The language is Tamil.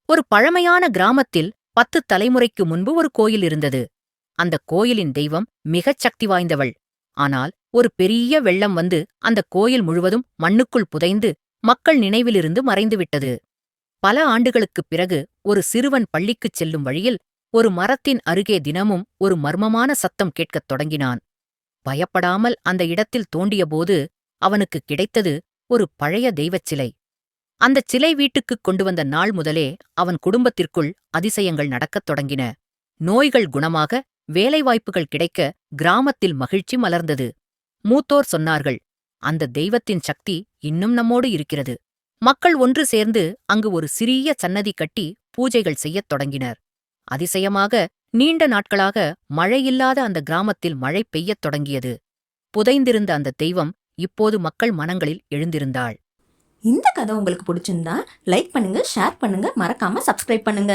ஒரு பழமையான கிராமத்தில் 10 தலைமுறைக்கு முன்பு ஒரு கோயில் இருந்தது. அந்த கோயிலின் தெய்வம் மிகச் சக்தி வாய்ந்தவள். ஆனால் ஒரு பெரிய வெள்ளம் வந்து அந்த கோயில் முழுவதும் மண்ணுக்குள் புதைந்து மக்கள் நினைவிலிருந்து மறைந்துவிட்டது. பல ஆண்டுகளுக்குப் பிறகு ஒரு சிறுவன் பள்ளிக்குச் செல்லும் வழியில் ஒரு மரத்தின் அருகே தினமும் ஒரு மர்மமான சத்தம் கேட்கத் தொடங்கினான். பயப்படாமல் அந்த இடத்தில் தோண்டியபோது அவனுக்குக் கிடைத்தது ஒரு பழைய தெய்வச் சிலை. அந்தச் சிலை வீட்டுக்குக் கொண்டு வந்த நாள் முதலே அவன் குடும்பத்திற்குள் அதிசயங்கள் நடக்கத் தொடங்கின. நோய்கள் குணமாக, வேலைவாய்ப்புகள் கிடைக்க, கிராமத்தில் மகிழ்ச்சி மலர்ந்தது. மூத்தோர் சொன்னார்கள், அந்த தெய்வத்தின் சக்தி இன்னும் நம்மோடு இருக்கிறது. மக்கள் ஒன்று சேர்ந்து அங்கு ஒரு சிறிய சன்னதி கட்டி பூஜைகள் செய்யத் தொடங்கினர். அதிசயமாக, நீண்ட நாட்களாக மழையில்லாத அந்த கிராமத்தில் மழை பெய்யத் தொடங்கியது. புதைந்திருந்த அந்த தெய்வம் இப்போது மக்கள் மனங்களில் எழுந்திருந்தாள். இந்த கதை உங்களுக்கு பிடிச்சிருந்தா லைக் பண்ணுங்க, ஷேர் பண்ணுங்க, மறக்காம சப்ஸ்கிரைப் பண்ணுங்க.